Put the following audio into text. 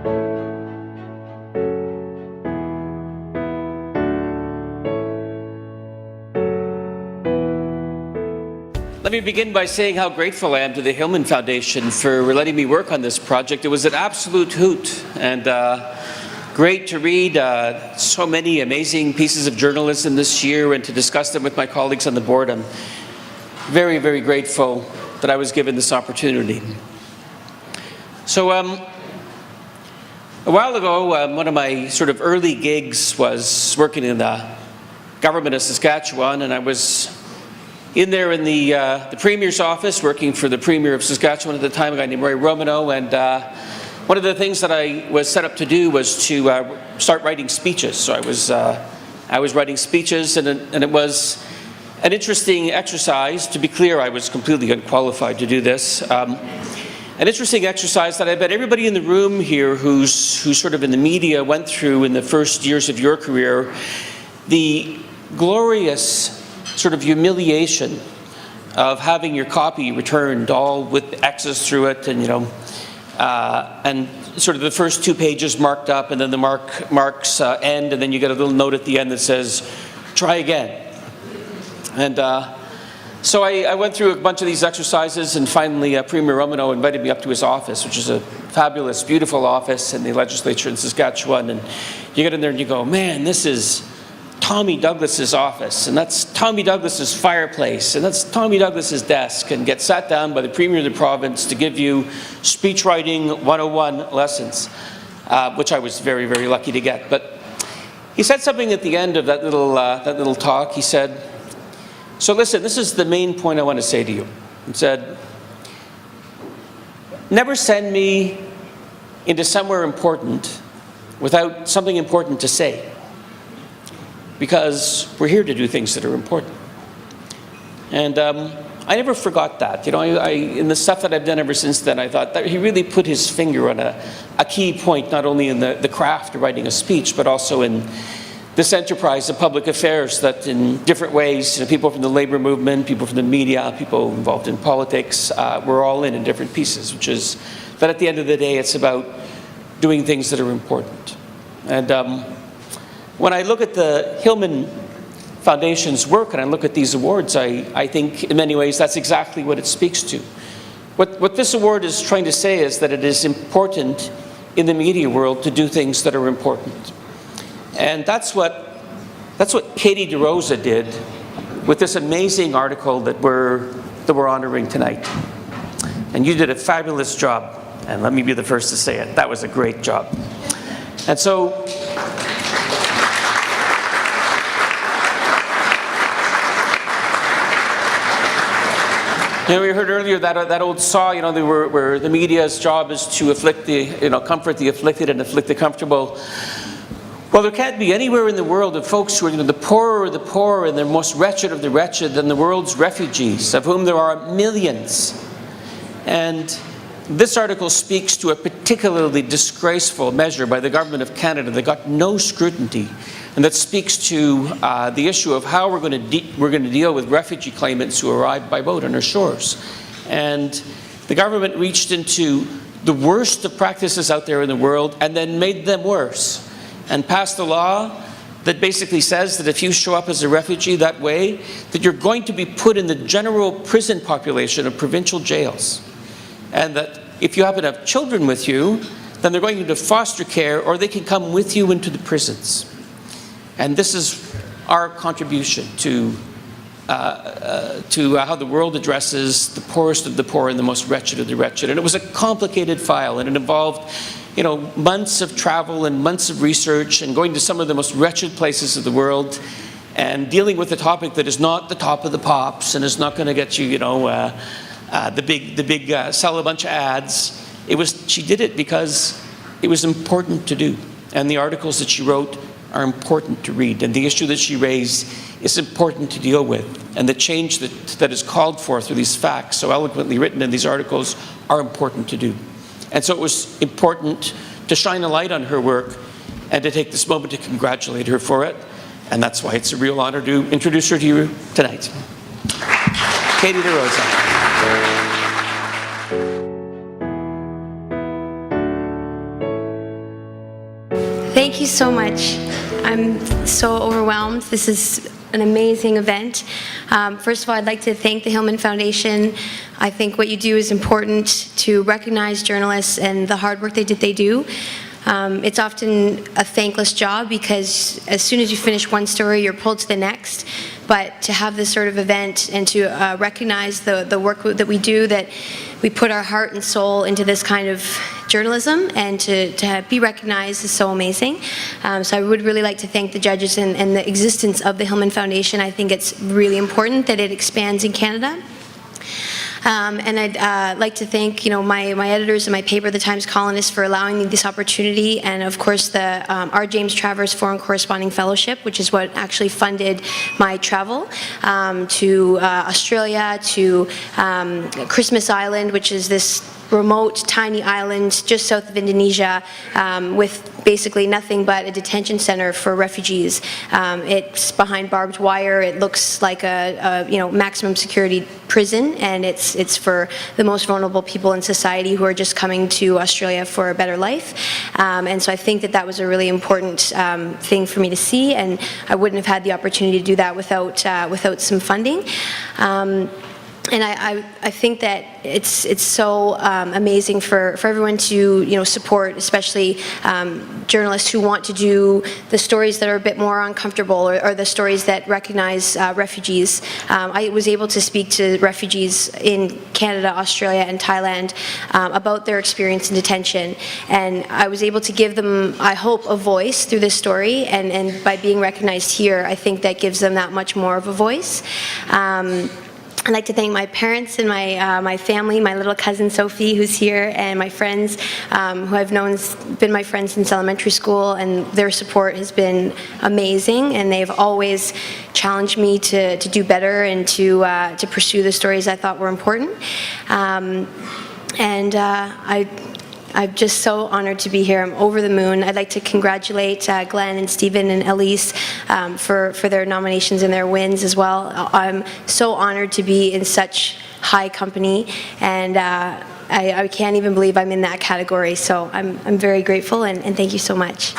Let me begin by saying how grateful I am to the Hillman Foundation for letting me work on this project. It was an absolute hoot and great to read so many amazing pieces of journalism this year and to discuss them with my colleagues on the board. I'm very, very grateful that I was given this opportunity. So a while ago, one of my sort of early gigs was working in the government of Saskatchewan, and I was in there in the Premier's office, working for the Premier of Saskatchewan at the time, a guy named Ray Romano, and one of the things that I was set up to do was to start writing speeches. So I was writing speeches, and it was an interesting exercise. To be clear, I was completely unqualified to do this. An interesting exercise that I bet everybody in the room here who's sort of in the media went through in the first years of your career, the glorious sort of humiliation of having your copy returned, all with X's through it, and and sort of the first 2 pages marked up, and then the marks end, and then you get a little note at the end that says, "Try again." And so I went through a bunch of these exercises, and finally Premier Romano invited me up to his office, which is a fabulous, beautiful office in the legislature in Saskatchewan. And you get in there and you go, "Man, this is Tommy Douglas's office, and that's Tommy Douglas's fireplace, and that's Tommy Douglas's desk," and get sat down by the Premier of the province to give you speech writing 101 lessons, which I was very, very lucky to get. But he said something at the end of that little talk. He said, "So listen, this is the main point I want to say to you." He said, "Never send me into somewhere important without something important to say, because we're here to do things that are important." And I never forgot that. In the stuff that I've done ever since then, I thought that he really put his finger on a key point, not only in the craft of writing a speech, but also in this enterprise of public affairs that in different ways, people from the labor movement, people from the media, people involved in politics, we're all in different pieces, which is that at the end of the day, it's about doing things that are important. And when I look at the Hillman Foundation's work and I look at these awards, I think in many ways that's exactly what it speaks to. What this award is trying to say is that it is important in the media world to do things that are important. And that's what Katie DeRosa did with this amazing article that we're honoring tonight. And you did a fabulous job, and let me be the first to say it. That was a great job. And so we heard earlier that old saw, where the media's job is to afflict comfort the afflicted and afflict the comfortable. Well, there can't be anywhere in the world of folks who are the poorer of the poor and the most wretched of the wretched than the world's refugees, of whom there are millions. And this article speaks to a particularly disgraceful measure by the Government of Canada that got no scrutiny, and that speaks to the issue of how we're going to deal with refugee claimants who arrive by boat on our shores. And the government reached into the worst of practices out there in the world and then made them worse, and passed a law that basically says that if you show up as a refugee that way, that you're going to be put in the general prison population of provincial jails. And that if you happen to have children with you, then they're going into foster care, or they can come with you into the prisons. And this is our contribution to how the world addresses the poorest of the poor and the most wretched of the wretched. And it was a complicated file, and it involved months of travel and months of research and going to some of the most wretched places of the world and dealing with a topic that is not the top of the pops and is not going to get you, the big sell a bunch of ads. She did it because it was important to do. And the articles that she wrote are important to read. And the issue that she raised is important to deal with. And the change that is called for through these facts, so eloquently written in these articles, are important to do. And so it was important to shine a light on her work and to take this moment to congratulate her for it. And that's why it's a real honor to introduce her to you tonight. Katie DeRosa. Thank you so much. I'm so overwhelmed. This is an amazing event. First of all, I'd like to thank the Hillman Foundation. I think what you do is important to recognize journalists and the hard work they do. It's often a thankless job because as soon as you finish one story, you're pulled to the next. But to have this sort of event and to recognize the work that we do, that we put our heart and soul into this kind of journalism, and to be recognized is so amazing. So I would really like to thank the judges and the existence of the Hillman Foundation. I think it's really important that it expands in Canada. And I'd like to thank, my editors and my paper, the Times-Colonist, for allowing me this opportunity, and of course the R. James Travers Foreign Corresponding Fellowship, which is what actually funded my travel to Australia, to Christmas Island, which is this remote, tiny island just south of Indonesia, with basically nothing but a detention center for refugees. It's behind barbed wire. It looks like a maximum security prison, and it's for the most vulnerable people in society who are just coming to Australia for a better life. And so I think that was a really important thing for me to see, and I wouldn't have had the opportunity to do that without some funding. And I think that it's so amazing for everyone to support, especially journalists who want to do the stories that are a bit more uncomfortable, or the stories that recognize refugees. I was able to speak to refugees in Canada, Australia, and Thailand about their experience in detention, and I was able to give them, I hope, a voice through this story, and by being recognized here, I think that gives them that much more of a voice. I'd like to thank my parents and my family, my little cousin Sophie, who's here, and my friends who I've known, been my friends since elementary school, and their support has been amazing, and they've always challenged me to do better and to pursue the stories I thought were important. I'm just so honored to be here. I'm over the moon. I'd like to congratulate Glenn and Stephen and Elise for their nominations and their wins as well. I'm so honored to be in such high company, and I can't even believe I'm in that category. So I'm very grateful, and thank you so much.